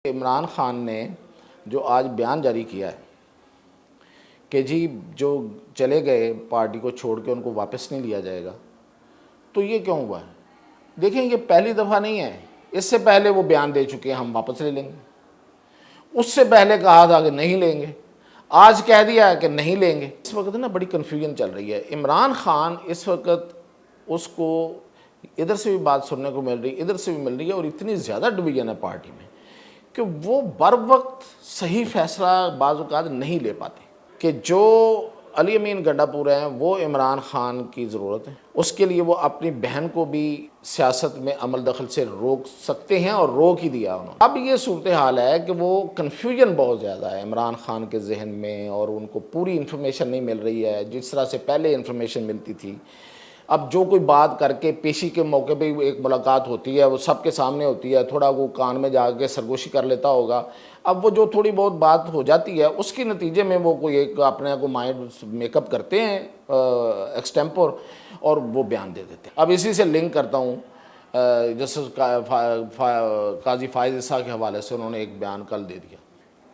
इमरान खान ने जो आज बयान जारी किया है कि जी जो चले गए पार्टी को छोड़ के उनको वापस नहीं लिया जाएगा, तो ये क्यों हुआ है? देखें, ये पहली दफ़ा नहीं है। इससे पहले वो बयान दे चुके हैं हम वापस ले लेंगे, उससे पहले कहा था कि नहीं लेंगे, आज कह दिया है कि नहीं लेंगे। इस वक्त ना बड़ी कन्फ्यूजन चल रही है। इमरान खान इस वक्त उसको इधर से भी बात सुनने को मिल रही, इधर से भी मिल रही है, और इतनी ज़्यादा डिवीजन है पार्टी में कि वो बर वक्त सही फैसला बाज़ औक़ात नहीं ले पाते। कि जो अली अमीन गंडापुर हैं वो इमरान खान की ज़रूरत है, उसके लिए वो अपनी बहन को भी सियासत में अमल दखल से रोक सकते हैं और रोक ही दिया उन्होंने। अब ये सूरत हाल है कि वो कन्फ्यूजन बहुत ज़्यादा है इमरान खान के जहन में, और उनको पूरी इन्फॉर्मेशन नहीं मिल रही है जिस तरह से पहले इन्फॉर्मेशन मिलती थी। अब जो कोई बात करके पेशी के मौके पे एक मुलाकात होती है, वो सबके सामने होती है, थोड़ा वो कान में जाके सरगोशी कर लेता होगा। अब वो जो थोड़ी बहुत बात हो जाती है उसके नतीजे में वो कोई एक अपने को माइंड मेकअप करते हैं एक्सटेम्पोर, और वो बयान दे देते हैं। अब इसी से लिंक करता हूँ जस्टिस काजी फायज़ ईसा के हवाले से उन्होंने एक बयान कल दे दिया,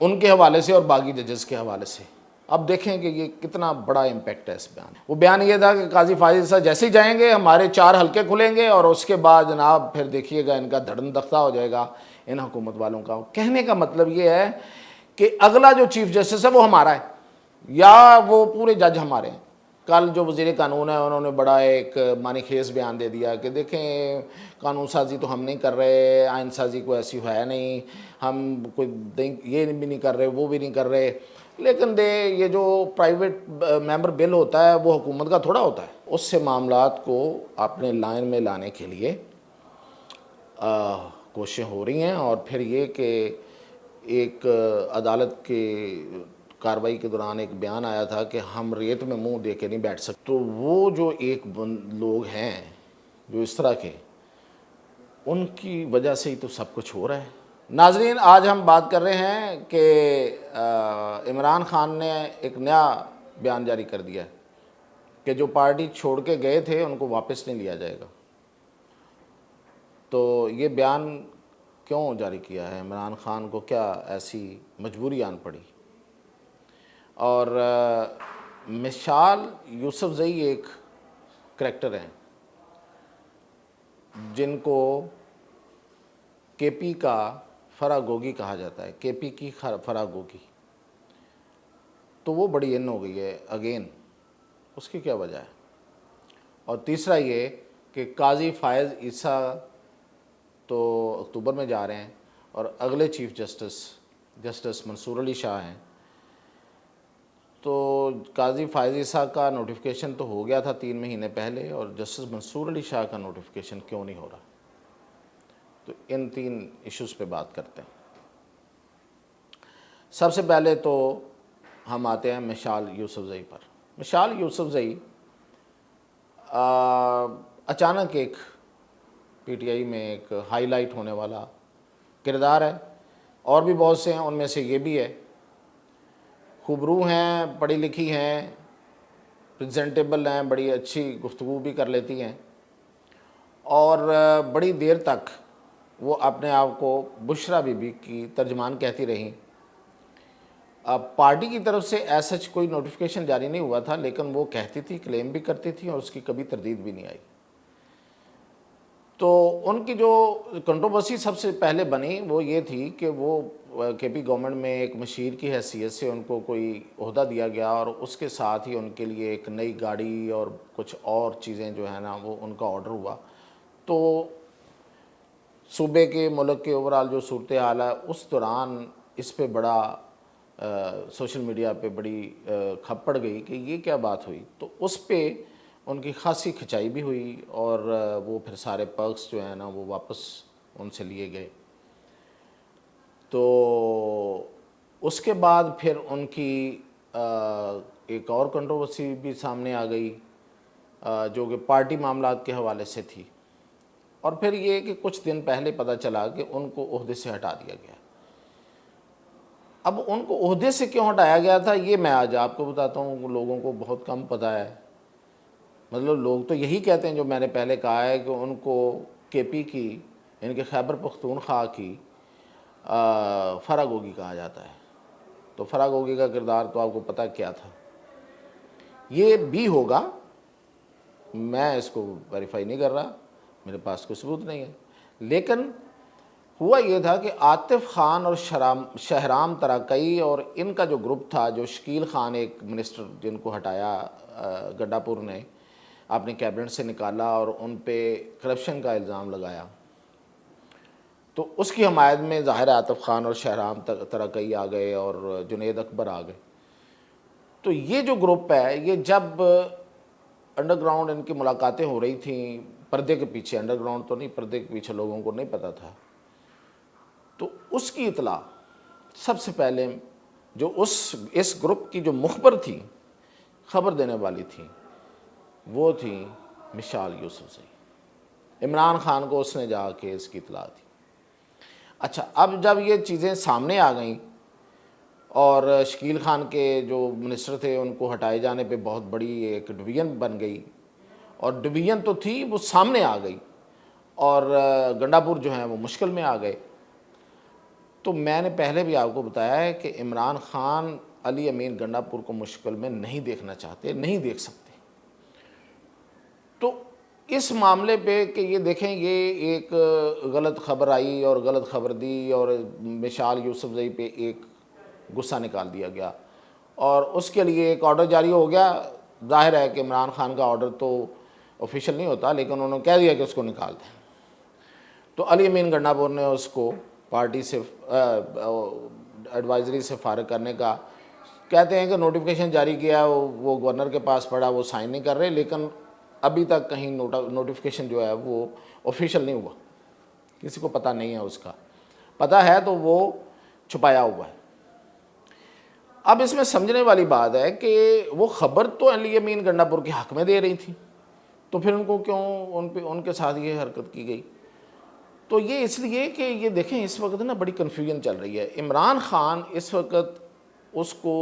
उनके हवाले से और बागी जजेस के हवाले से। अब देखें कि ये कितना बड़ा इम्पैक्ट है इस बयान। वो बयान ये था कि काजी फायज़ ईसा जैसे ही जाएंगे हमारे 4 हल्के खुलेंगे, और उसके बाद जनाब फिर देखिएगा इनका धड़न दख्ता हो जाएगा इन हुकूमत वालों का। कहने का मतलब ये है कि अगला जो चीफ जस्टिस है वो हमारा है, या वो पूरे जज हमारे हैं। कल जो वज़ीर कानून है उन्होंने बड़ा एक मानीखेज बयान दे दिया कि देखें, कानून साजी तो हम नहीं कर रहे, आइन साजी को ऐसी है नहीं, हम कोई ये भी नहीं कर रहे, वो भी नहीं कर रहे, लेकिन ये जो प्राइवेट मेंबर बिल होता है वो हुकूमत का थोड़ा होता है। उससे मामलात को अपने लाइन में लाने के लिए कोशिशें हो रही हैं। और फिर ये कि एक अदालत के कार्रवाई के दौरान एक बयान आया था कि हम रेत में मुंह दे के नहीं बैठ सकते। तो वो जो एक लोग हैं जो इस तरह के, उनकी वजह से ही तो सब कुछ हो रहा है। नाजरीन, आज हम बात कर रहे हैं कि इमरान खान ने एक नया बयान जारी कर दिया है कि जो पार्टी छोड़ के गए थे उनको वापस नहीं लिया जाएगा। तो ये बयान क्यों जारी किया है? इमरान खान को क्या ऐसी मजबूरी आन पड़ी? और मिसाल यूसुफजई एक करैक्टर हैं जिनको केपी का फरागोगी कहा जाता है, केपी की फरागोगी। तो वो बड़ी इन हो गई है अगेन, उसकी क्या वजह है? और तीसरा ये कि काजी फायज़ ईसा तो अक्टूबर में जा रहे हैं, और अगले चीफ जस्टिस मंसूर अली शाह हैं। तो काजी फायज़ ईसा का नोटिफिकेशन तो हो गया था 3 महीने पहले, और जस्टिस मंसूर अली शाह का नोटिफिकेशन क्यों नहीं हो रहा? तो इन 3 इश्यूज़ पे बात करते हैं। सबसे पहले तो हम आते हैं मिसाल यूसुफजई पर। मिसाल यूसुफजई अचानक एक पीटीआई में एक हाईलाइट होने वाला किरदार है, और भी बहुत से हैं, उनमें से ये भी है। खूबरू हैं, पढ़ी लिखी हैं, प्रेजेंटेबल हैं, बड़ी अच्छी गुफ्तगू भी कर लेती हैं, और बड़ी देर तक वो अपने आप को बुशरा बीबी की तर्जमान कहती रहीं। अब पार्टी की तरफ से ऐसा कोई नोटिफिकेशन जारी नहीं हुआ था, लेकिन वो कहती थी, क्लेम भी करती थी, और उसकी कभी तरदीद भी नहीं आई। तो उनकी जो कंट्रोवर्सी सबसे पहले बनी वो ये थी कि वो केपी गवर्नमेंट में एक मशीर की हैसियत से उनको कोई ओहदा दिया गया, और उसके साथ ही उनके लिए एक नई गाड़ी और कुछ और चीज़ें जो है ना वो उनका ऑर्डर हुआ। तो सूबे के मुल्क के ओवरऑल जो सूरत हाल है उस दौरान इस पे बड़ा सोशल मीडिया पे बड़ी खप पड़ गई कि ये क्या बात हुई। तो उस पर उनकी खासी खिंचाई भी हुई, और वो फिर सारे पर्क्स जो हैं ना वो वापस उनसे लिए गए। तो उसके बाद फिर उनकी एक और कंट्रोवर्सी भी सामने आ गई जो कि पार्टी मामलात के हवाले से थी। और फिर ये कि कुछ दिन पहले पता चला कि उनको ओहदे से हटा दिया गया। अब उनको ओहदे से क्यों हटाया गया था ये मैं आज आपको बताता हूँ। लोगों को बहुत कम पता है। मतलब लोग तो यही कहते हैं जो मैंने पहले कहा है कि उनको केपी की, इनके खैबर पख्तूनख्वा की फराह गोगी कहा जाता है। तो फराह गोगी का किरदार तो आपको पता क्या था। ये भी होगा, मैं इसको वेरीफाई नहीं कर रहा, मेरे पास कोई सबूत नहीं है, लेकिन हुआ ये था कि आतिफ खान और शहराम तराकई और इनका जो ग्रुप था, जो शकील खान एक मिनिस्टर जिनको हटाया गंडापुर ने अपने कैबिनेट से निकाला और उन पे करप्शन का इल्ज़ाम लगाया, तो उसकी हमायत में ज़ाहिर आतिफ खान और शहराम तराकई आ गए और जुनैद अकबर आ गए। तो ये जो ग्रुप है, ये जब अंडरग्राउंड इनकी मुलाकातें हो रही थी पर्दे के पीछे, अंडरग्राउंड तो नहीं, पर्दे के पीछे लोगों को नहीं पता था, तो उसकी इतला सबसे पहले जो इस ग्रुप की जो मुखबर थी, खबर देने वाली थी, वो थी मिसाल यूसुफजई। इमरान खान को उसने जाके इसकी इतला दी। अच्छा, अब जब ये चीज़ें सामने आ गईं और शकील खान के जो मिनिस्टर थे उनको हटाए जाने पे बहुत बड़ी एक डिवीज़न बन गई, और डिवीज़न तो थी वो सामने आ गई, और गंडापुर जो हैं वो मुश्किल में आ गए। तो मैंने पहले भी आपको बताया है कि इमरान खान अली अमीन गंडापुर को मुश्किल में नहीं देखना चाहते, नहीं देख सकते। तो इस मामले पे कि ये देखें, ये एक गलत खबर आई और गलत खबर दी और मिसाल यूसुफजई पे एक गुस्सा निकाल दिया गया और उसके लिए एक ऑर्डर जारी हो गया। जाहिर है कि इमरान खान का ऑर्डर तो ऑफिशियल नहीं होता, लेकिन उन्होंने कह दिया कि उसको निकाल दें। तो अली अमीन गंडापुर ने उसको पार्टी से एडवाइजरी से फारिग करने का, कहते हैं कि नोटिफिकेशन जारी किया, वो गवर्नर के पास पड़ा, वो साइन नहीं कर रहे, लेकिन अभी तक कहीं नोटिफिकेशन जो है वो ऑफिशियल नहीं हुआ, किसी को पता नहीं है। उसका पता है तो वो छुपाया हुआ है। अब इसमें समझने वाली बात है कि वो खबर तो अली अमीन गंडापुर के हक़ में दे रही थी, तो फिर उनको क्यों उनके साथ ये हरकत की गई? तो ये इसलिए कि ये देखें, इस वक्त ना बड़ी कन्फ्यूजन चल रही है। इमरान खान इस वक्त उसको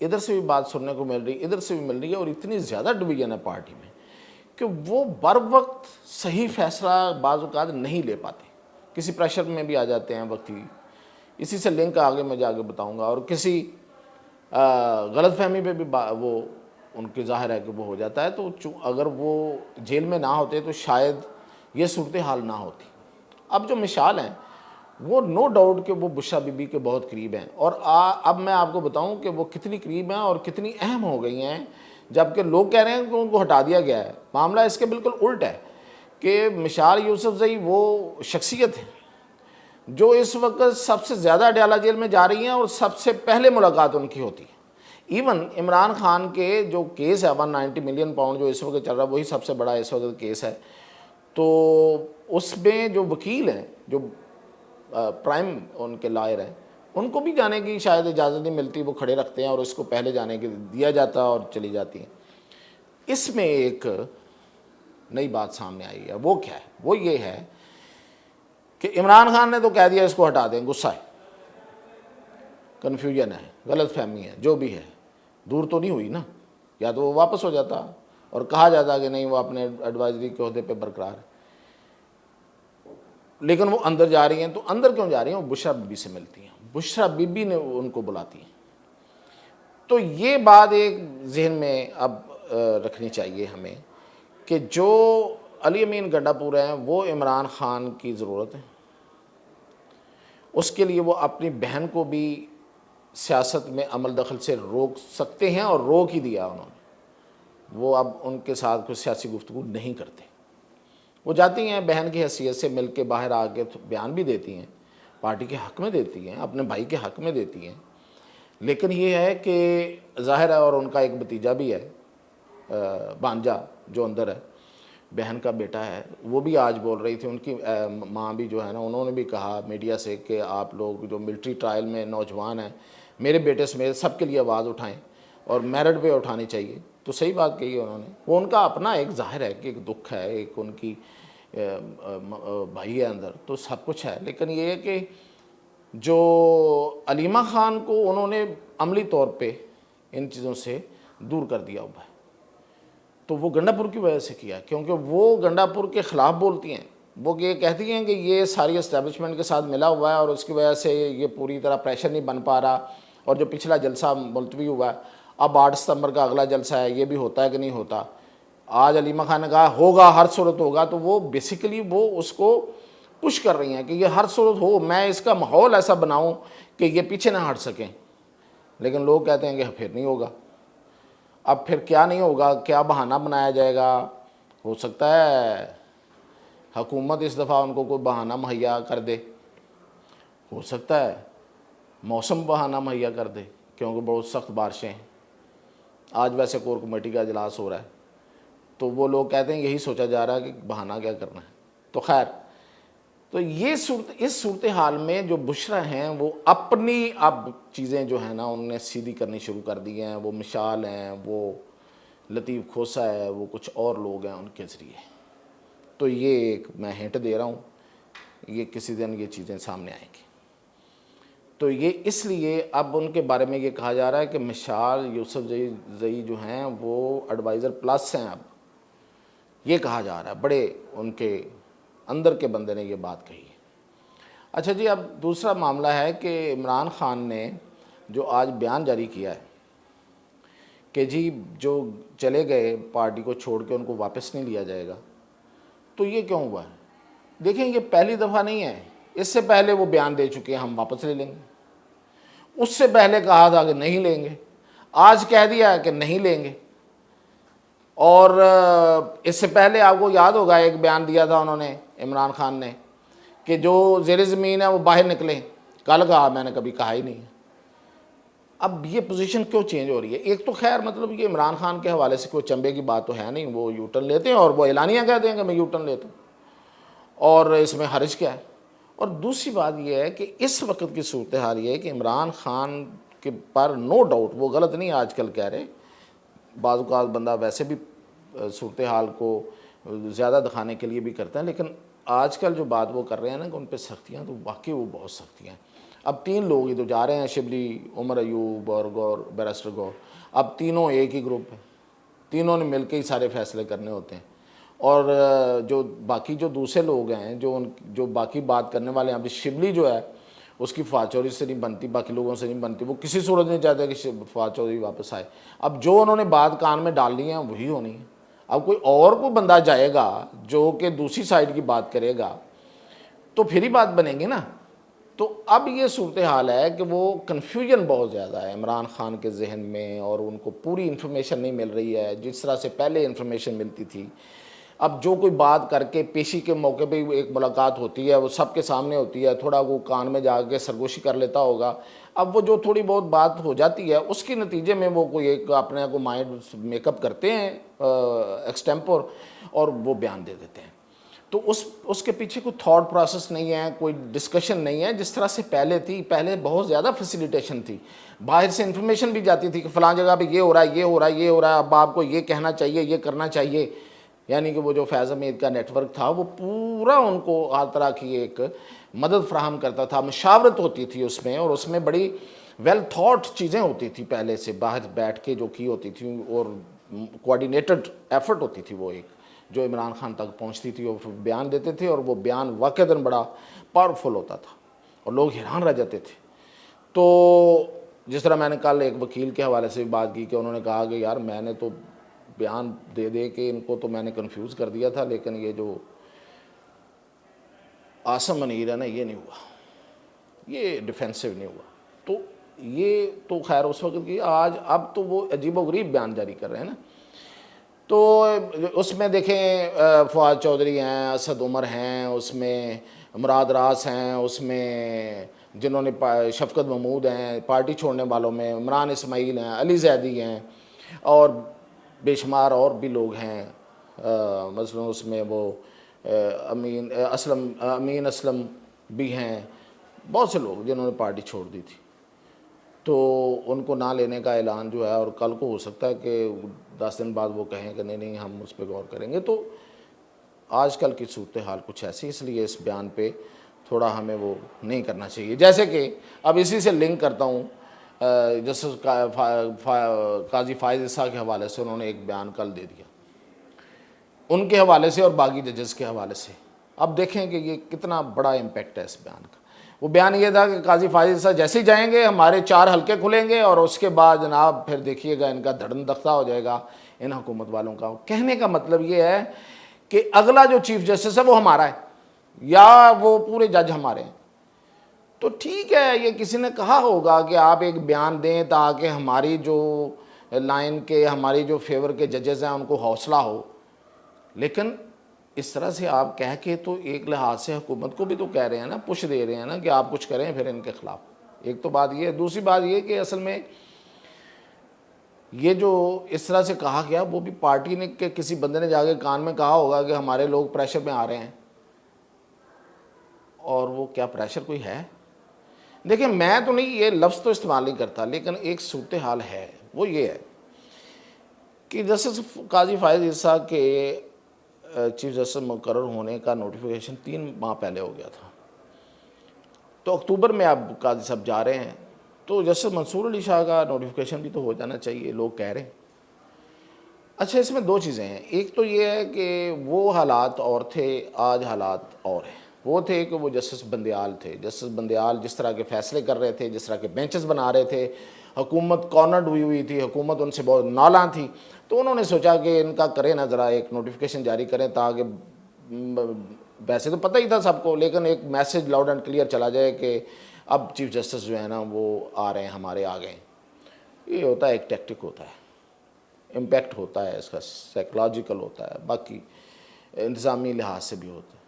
इधर से भी बात सुनने को मिल रही, इधर से भी मिल रही है, और इतनी ज़्यादा डिवीजन है पार्टी में कि वो बर वक्त सही फैसला बाज़ औक़ात नहीं ले पाते, किसी प्रेशर में भी आ जाते हैं वक्ती। इसी से लिंक आगे मैं जाके बताऊंगा। और किसी गलतफहमी पे भी वो उनके ज़ाहिर है कि वो हो जाता है। तो अगर वो जेल में ना होते तो शायद ये सूरत हाल ना होती। अब जो मिसाल हैं वो नो डाउट कि वो बुशरा बीबी के बहुत करीब हैं, और अब मैं आपको बताऊं कि वो कितनी करीब हैं और कितनी अहम हो गई हैं, जबकि लोग कह रहे हैं कि उनको हटा दिया गया है। मामला इसके बिल्कुल उल्ट है कि मिसाल यूसुफजई वो शख्सियत है जो इस वक्त सबसे ज़्यादा अडयाला जेल में जा रही हैं और सबसे पहले मुलाकात उनकी होती है। इवन इमरान खान के जो केस है 190 मिलियन पाउंड जो इस वक्त चल रहा है, वही सबसे बड़ा इस वक्त केस है। तो उसमें जो वकील हैं, जो प्राइम उनके लॉयर हैं, उनको भी जाने की शायद इजाज़त नहीं मिलती, वो खड़े रखते हैं और उसको पहले जाने के दिया जाता और चली जाती हैं। इसमें एक नई बात सामने आई है। वो क्या है? वो ये है कि इमरान खान ने तो कह दिया इसको हटा दें, गुस्सा है, कन्फ्यूजन है, गलत फहमी है, जो भी है, दूर तो नहीं हुई ना। या तो वो वापस हो जाता और कहा जाता कि नहीं वो अपने एडवाइजरी के अहदे पे बरकरार है, लेकिन वो अंदर जा रही हैं। तो अंदर क्यों जा रही हैं? वो बुशरा बीबी से मिलती हैं, बुशरा बीबी ने उनको बुलाती हैं। तो ये बात एक जहन में अब रखनी चाहिए हमें कि जो अली अमीन गंडापुर हैं वो इमरान खान की ज़रूरत है। उसके लिए वो अपनी बहन को भी सियासत में अमल दखल से रोक सकते हैं और रोक ही दिया उन्होंने। वो अब उनके साथ कोई सियासी गुफ्तगू नहीं करते। वो जाती हैं बहन की हैसियत से, मिल के बाहर आके बयान भी देती हैं, पार्टी के हक़ में देती हैं, अपने भाई के हक़ में देती हैं। लेकिन ये है कि ज़ाहिर है, और उनका एक भतीजा भी है, भांजा जो अंदर है, बहन का बेटा है, वो भी आज बोल रही थी, उनकी माँ भी जो है ना, उन्होंने भी कहा मीडिया से कि आप लोग जो मिलिट्री ट्रायल में नौजवान हैं, मेरे बेटे समेत सबके लिए आवाज़ उठाएं और मेरिट पे उठानी चाहिए। तो सही बात कही है उन्होंने। वो उनका अपना एक ज़ाहिर है कि एक दुख है, एक उनकी भाई है अंदर, तो सब कुछ है। लेकिन ये है कि जो अलीमा ख़ान को उन्होंने अमली तौर पे इन चीज़ों से दूर कर दिया हुआ है, तो वो गंडापुर की वजह से किया, क्योंकि वो गंडापुर के ख़िलाफ़ बोलती हैं, वो ये कहती हैं कि ये सारी इस्टेब्लिशमेंट के साथ मिला हुआ है और उसकी वजह से ये पूरी तरह प्रेशर नहीं बन पा रहा, और जो पिछला जलसा मुलतवी हुआ है, अब 8 सितंबर का अगला जलसा है, ये भी होता है कि नहीं होता। आज अलीमा खान ने कहा होगा, हर सूरत होगा, तो वो बेसिकली वो उसको पुश कर रही हैं कि ये हर सूरत हो, मैं इसका माहौल ऐसा बनाऊं कि ये पीछे ना हट सकें। लेकिन लोग कहते हैं कि फिर नहीं होगा। अब फिर क्या नहीं होगा, क्या बहाना बनाया जाएगा? हो सकता है हुकूमत इस दफ़ा उनको कोई बहाना मुहैया कर दे, हो सकता है मौसम बहाना मुहैया कर दे, क्योंकि बहुत सख्त बारिशें हैं। आज वैसे कोर कमेटी का इजलास हो रहा है, तो वो लोग कहते हैं यही सोचा जा रहा है कि बहाना क्या करना है। तो खैर, तो ये इस सूरत हाल में जो बुशरा हैं वो अपनी अब चीज़ें जो है ना उन्होंने सीधी करनी शुरू कर दी हैं। वो मिशाल हैं, वो लतीफ़ खोसा है, वो कुछ और लोग हैं उनके ज़रिए। तो ये एक मैं हिंट दे रहा हूँ, ये किसी दिन ये चीज़ें सामने आएंगी। तो ये इसलिए अब उनके बारे में ये कहा जा रहा है कि मिशाल यूसुफ जई जो हैं वो एडवाइज़र प्लस हैं। अब ये कहा जा रहा है, बड़े उनके अंदर के बंदे ने ये बात कही है। अच्छा जी, अब दूसरा मामला है कि इमरान खान ने जो आज बयान जारी किया है कि जी जो चले गए पार्टी को छोड़ के उनको वापस नहीं लिया जाएगा, तो ये क्यों हुआ है? देखें, ये पहली दफ़ा नहीं है। इससे पहले वो बयान दे चुके हैं हम वापस ले लेंगे, उससे पहले कहा था कि नहीं लेंगे, आज कह दिया है कि नहीं लेंगे। और इससे पहले आपको याद होगा एक बयान दिया था उन्होंने, इमरान खान ने, कि जो ज़ेर ज़मीन है वो बाहर निकलें। कल कहा, मैंने कभी कहा ही नहीं। अब ये पोजीशन क्यों चेंज हो रही है? एक तो खैर मतलब ये इमरान खान के हवाले से कोई चंबे की बात तो है नहीं, वो यू टर्न लेते हैं और वो एलानिया कह देंगे मैं यू टर्न लेता हूँ, और इसमें हर्ज क्या है। और दूसरी बात यह है कि इस वक्त की सूरत हाल ये है कि इमरान खान के पर नो डाउट वो गलत नहीं आजकल कह रहे, बाज़ बंदा वैसे भी सूरत हाल को ज़्यादा दिखाने के लिए भी करता है, लेकिन आजकल जो बात वो कर रहे हैं ना कि उन पर सख्तियाँ, तो वाकई वो बहुत सख्तियाँ हैं। अब 3 लोग ही तो जा रहे हैं, शिबली, उमर अयूब और गौर, बैरिस्टर गौर। अब तीनों एक ही ग्रुप है, तीनों ने मिलकर ही सारे फैसले करने होते हैं। और जो बाकी जो दूसरे लोग हैं, जो बाकी बात करने वाले हैं, अभी शिबली जो है उसकी फवाद चौधरी से नहीं बनती, बाकी लोगों से नहीं बनती, वो किसी सूरत नहीं चाहते कि फवाद चौधरी वापस आए। अब जो उन्होंने बात कान में डालनी है वही होनी है। अब कोई बंदा जाएगा जो कि दूसरी साइड की बात करेगा तो फिर ही बात बनेगी ना। तो अब ये सूरत हाल है कि वो कन्फ्यूजन बहुत ज़्यादा है इमरान खान के जहन में, और उनको पूरी इन्फॉर्मेशन नहीं मिल रही है जिस तरह से पहले इन्फॉर्मेशन मिलती थी। अब जो कोई बात करके पेशी के मौके पे एक मुलाकात होती है, वो सबके सामने होती है, थोड़ा वो कान में जाके सरगोशी कर लेता होगा। अब वो जो थोड़ी बहुत बात हो जाती है उसके नतीजे में वो कोई एक अपने को माइंड मेकअप करते हैं एक्सटेम्पोर, और वो बयान दे देते हैं। तो उसके पीछे कोई थॉट प्रोसेस नहीं है, कोई डिस्कशन नहीं है जिस तरह से पहले थी। पहले बहुत ज़्यादा फैसिलिटेशन थी, बाहर से इन्फॉर्मेशन भी जाती थी कि फ़लाँ जगह पे ये हो रहा है, ये हो रहा है, ये हो रहा है, अब आपको ये कहना चाहिए, ये करना चाहिए। यानी कि वो जो फैज़ हमीद का नेटवर्क था वो पूरा उनको हर तरह की एक मदद फ्राहम करता था, मशावरत होती थी उसमें, और उसमें बड़ी वेल थॉट चीज़ें होती थी पहले से बाहर बैठ के जो की होती थी, और कोऑर्डिनेटेड एफर्ट होती थी वो एक, जो इमरान खान तक पहुंचती थी और फिर बयान देते थे, और वो बयान वाकईतन बड़ा पावरफुल होता था और लोग हैरान रह जाते थे। तो जिस तरह मैंने कल एक वकील के हवाले से भी बात की कि उन्होंने कहा कि यार मैंने तो बयान दे दे के इनको तो मैंने कंफ्यूज कर दिया था, लेकिन ये जो आसम मनीर है ना, ये नहीं हुआ, ये डिफेंसिव नहीं हुआ। तो ये तो खैर उस वक्त की, आज अब तो वो अजीबोगरीब बयान जारी कर रहे हैं ना। तो उसमें देखें फवाद चौधरी हैं, असद उमर हैं, उसमें मुराद रास हैं, उसमें जिन्होंने शफकत महमूद हैं पार्टी छोड़ने वालों में, इमरान इस्माइल हैं, अली जैदी हैं, और बेशुमार और भी लोग हैं। मसलन उसमें वो अमीन असलम भी हैं, बहुत से लोग जिन्होंने पार्टी छोड़ दी थी। तो उनको ना लेने का ऐलान जो है, और कल को हो सकता है कि 10 दिन बाद वो कहें कि नहीं नहीं हम उस पर गौर करेंगे। तो आजकल की सूरत हाल कुछ ऐसी, इसलिए इस बयान पे थोड़ा हमें वो नहीं करना चाहिए। जैसे कि अब इसी से लिंक करता हूँ, जस्टिस काजी फायज़ ईसा के हवाले से उन्होंने एक बयान कल दे दिया, उनके हवाले से और बाकी जजेस के हवाले से। अब देखें कि ये कितना बड़ा इम्पेक्ट है इस बयान का। वो बयान ये था कि काजी फाजिल साहब जैसे ही जाएंगे हमारे 4 हलके खुलेंगे और उसके बाद जनाब फिर देखिएगा इनका धड़न दख्ता हो जाएगा इन हुकूमत वालों का। कहने का मतलब ये है कि अगला जो चीफ जस्टिस है वो हमारा है या वो पूरे जज हमारे हैं। तो ठीक है, ये किसी ने कहा होगा कि आप एक बयान दें ताकि हमारी जो लाइन के, हमारी जो फेवर के जजेस हैं उनको हौसला हो, लेकिन इस तरह से आप कह के तो एक लिहाज से हुकूमत को भी तो कह रहे हैं ना, पुश दे रहे हैं ना कि आप कुछ करें फिर इनके खिलाफ। एक तो बात ये है। दूसरी बात ये कि असल में ये जो इस तरह से कहा गया वो भी पार्टी ने के किसी बंदे ने जाके कान में कहा होगा कि हमारे लोग प्रेशर में आ रहे हैं, और वो क्या प्रेशर कोई है? देखिए, मैं तो नहीं ये लफ्ज़ तो इस्तेमाल नहीं करता, लेकिन एक सूरत हाल है, वो ये है कि जस्टिस काजी फाजिल साहब के चीफ जस्टिस मुकर्रर होने का नोटिफिकेशन 3 माह पहले हो गया था। तो अक्टूबर में अब काजी साहब जा रहे हैं, तो जस्टिस मंसूर अली शाह का नोटिफिकेशन भी तो हो जाना चाहिए, लोग कह रहे हैं। अच्छा, इसमें 2 चीज़ें हैं। एक तो ये है कि वो हालात और थे, आज हालात और हैं। वो थे कि वो जस्टिस बंदयाल थे। जस्टिस बंदयाल जिस तरह के फ़ैसले कर रहे थे, जिस तरह के बेंचेस बना रहे थे, हुकूमत कॉर्नर्ड हुई थी, हुकूमत उनसे बहुत नाला थी, तो उन्होंने सोचा कि इनका करें ना, ज़रा एक नोटिफिकेशन जारी करें ताकि वैसे तो पता ही था सबको, लेकिन एक मैसेज लाउड एंड क्लियर चला जाए कि अब चीफ जस्टिस जो है ना वो आ रहे हैं, हमारे आ गए। ये होता है, एक टैक्टिक होता है, इम्पैक्ट होता है इसका, साइकोलॉजिकल होता है, बाकी इंतज़ामी लिहाज से भी होता है।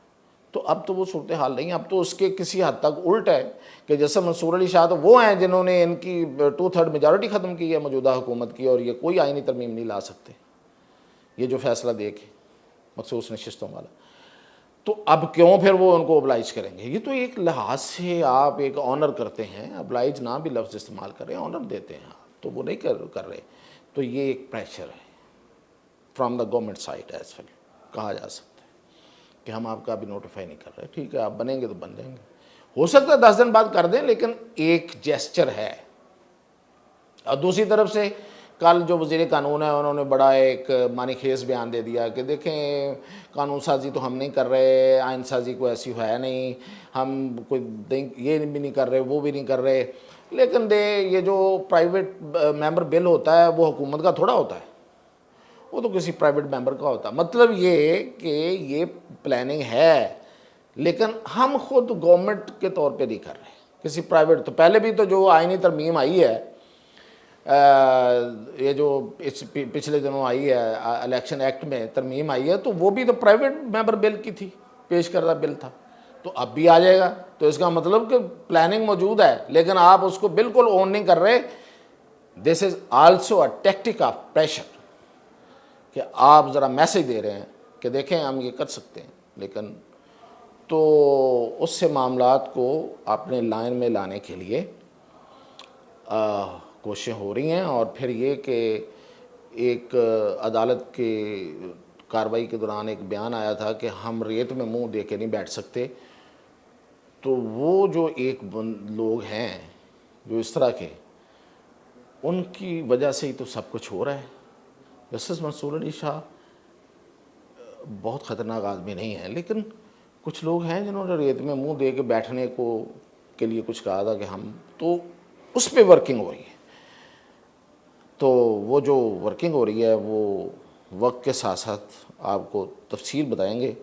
तो अब तो वो सूरत हाल नहीं, अब तो उसके किसी हद तक उल्ट है कि जैसे मंसूर अली शाह तो वो हैं जिन्होंने इनकी 2/3 मेजॉरिटी ख़त्म की है मौजूदा हुकूमत की, और ये कोई आईनी तरमीम नहीं ला सकते, ये जो फैसला दे के मखसूस नशिस्तों वाला। तो अब क्यों फिर वो उनको ओबलाइज करेंगे? ये तो एक लिहाज से आप एक ऑनर करते हैं, ओबलाइज ना भी लफ्ज़ इस्तेमाल करें, ऑनर देते हैं, तो वो नहीं कर रहे। तो ये एक प्रेशर है from the government side as well, कहा जा सकता है कि हम आपका अभी नोटिफाई नहीं कर रहे। ठीक है, आप बनेंगे तो बन जाएंगे, हो सकता है 10 दिन बाद कर दें, लेकिन एक जेस्चर है। और दूसरी तरफ से कल जो वज़ीर कानून है उन्होंने बड़ा एक मानीखेज बयान दे दिया कि देखें, कानून साजी तो हम नहीं कर रहे, आइन साजी को ऐसी है नहीं, हम कोई ये भी नहीं कर रहे, वो भी नहीं कर रहे, लेकिन ये जो प्राइवेट मेंबर बिल होता है वो हुकूमत का थोड़ा होता है, वो तो किसी प्राइवेट मेंबर का होता है। मतलब ये कि ये प्लानिंग है, लेकिन हम खुद गवर्नमेंट के तौर पे नहीं कर रहे, किसी प्राइवेट। तो पहले भी तो जो आईनी तरमीम आई है, ये जो इस पिछले दिनों आई है, इलेक्शन एक्ट में तरमीम आई है, तो वो भी तो प्राइवेट मेंबर बिल की थी, पेश करदा बिल था, तो अब भी आ जाएगा। तो इसका मतलब कि प्लानिंग मौजूद है, लेकिन आप उसको बिल्कुल ओन नहीं कर रहे। This is also a tactic of pressure, कि आप ज़रा मैसेज दे रहे हैं कि देखें हम ये कर सकते हैं, लेकिन तो उससे मामलात को अपने लाइन में लाने के लिए कोशिशें हो रही हैं। और फिर ये कि एक अदालत की कार्रवाई के दौरान एक बयान आया था कि हम रेत में मुंह दे के नहीं बैठ सकते। तो वो जो एक लोग हैं जो इस तरह के, उनकी वजह से ही तो सब कुछ हो रहा है। जस्टिस मंसूर अली शाह बहुत ख़तरनाक आदमी नहीं है, लेकिन कुछ लोग हैं जिन्होंने रेत में मुंह दे के बैठने को के लिए कुछ कहा था कि हम, तो उस पर वर्किंग हो रही है। तो वो जो वर्किंग हो रही है वो वक्त के साथ साथ आपको तफसील बताएंगे।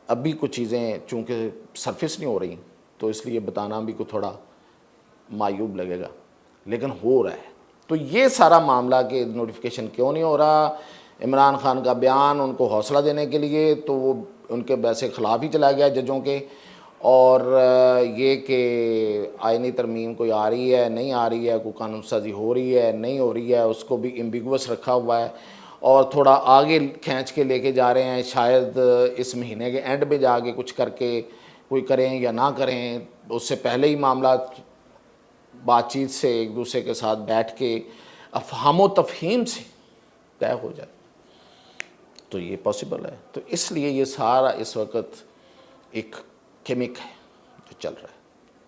अभी कुछ चीज़ें चूँकि सरफेस नहीं हो रही, तो इसलिए बताना भी को थोड़ा मायूब लगेगा, लेकिन हो रहा है। तो ये सारा मामला कि नोटिफिकेशन क्यों नहीं हो रहा, इमरान खान का बयान उनको हौसला देने के लिए, तो वो उनके वैसे ख़िलाफ़ ही चला गया जजों के। और ये कि आईनी तरमीम कोई आ रही है, नहीं आ रही है, कोई कानून साजी हो रही है, नहीं हो रही है, उसको भी एम्बिगुअस रखा हुआ है और थोड़ा आगे खींच के लेके जा रहे हैं। शायद इस महीने के एंड में जाके कुछ करके कोई करें या ना करें, उससे पहले ही मामला बातचीत से एक दूसरे के साथ बैठ के अफ़हाम तफ़हीम से तय हो जाए, तो ये पॉसिबल है। तो इसलिए ये सारा इस वक्त एक गेमिक है जो चल रहा है।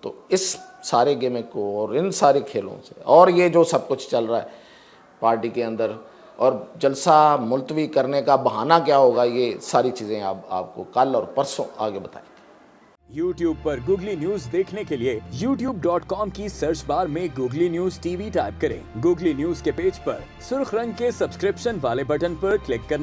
तो इस सारे गेमिक को और इन सारे खेलों से, और ये जो सब कुछ चल रहा है पार्टी के अंदर, और जलसा मुलतवी करने का बहाना क्या होगा, ये सारी चीज़ें आपको कल और परसों आगे बताएं। YouTube पर गूगली न्यूज देखने के लिए youtube.com की सर्च बार में गूगली न्यूज टीवी टाइप करें। गूगली न्यूज के पेज पर सुर्ख रंग के सब्सक्रिप्शन वाले बटन पर क्लिक करना